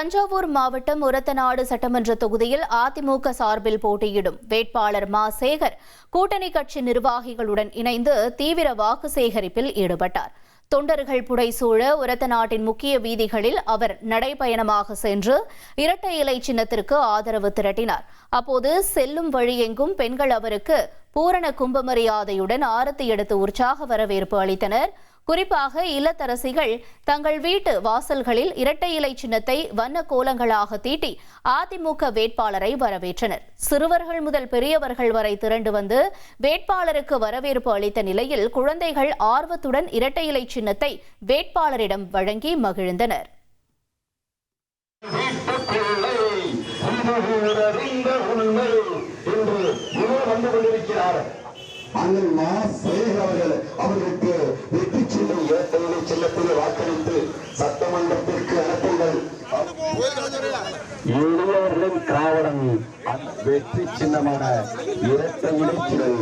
தஞ்சாவூர் மாவட்டம் உரத்தநாடு சட்டமன்ற தொகுதியில் அதிமுக சார்பில் போட்டியிடும் வேட்பாளர் மா. சேகர் கூட்டணி கட்சி நிர்வாகிகளுடன் இணைந்து தீவிர வாக்கு சேகரிப்பில் ஈடுபட்டார். தொண்டர்கள் புடைசூழ உரத்தநாட்டின் முக்கிய வீதிகளில் அவர் நடைபயணமாக சென்று இரட்டை இலை சின்னத்திற்கு ஆதரவு திரட்டினார். அப்போது செல்லும் வழியெங்கும் பெண்கள் அவருக்கு பூரண கும்பமரியாதையுடன் ஆரத்தி எடுத்து உற்சாக வரவேற்பு அளித்தனர். குறிப்பாக இல்லத்தரசிகள் தங்கள் வீட்டு வாசல்களில் இரட்டை இலை சின்னத்தை வண்ண கோலங்களாக தீட்டி அதிமுக வேட்பாளரை வரவேற்றனர். சிறுவர்கள் முதல் பெரியவர்கள் வரை திரண்டு வந்து வேட்பாளருக்கு வரவேற்பு அளித்த நிலையில் குழந்தைகள் ஆர்வத்துடன் இரட்டை இலை சின்னத்தை வேட்பாளரிடம் வழங்கி மகிழ்ந்தனர். அவர்களுக்கு வெற்றி சின்னம் இரட்டை சின்னத்தில் வாக்களித்து சட்டமன்றத்திற்கு அனுப்புங்கள். இளைஞர்களின் திராவிடம் வெற்றி சின்னமான இரட்டை இலைச்சிகள்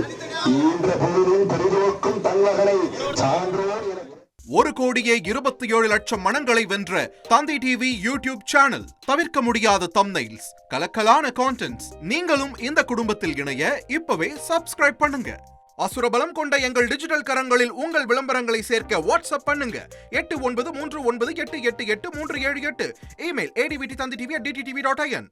இன்ற பொழுதும் பெரிதோக்கும் தங்ககளை சான்றோர். 1,27,00,000 மனங்களை வென்ற தந்தி டிவி யூடியூப் சேனல். தவிர்க்க முடியாத தம்ப்நெயில்ஸ், கலக்கலான கான்டென்ட்ஸ். நீங்களும் இந்த குடும்பத்தில் இணைய இப்பவே சப்ஸ்கிரைப் பண்ணுங்க. அசுரபலம் கொண்ட எங்கள் டிஜிட்டல் கரங்களில் உங்கள் விளம்பரங்களை சேர்க்க வாட்ஸ்அப் பண்ணுங்க. 8939888838. Email advtthanditv@dttv.in.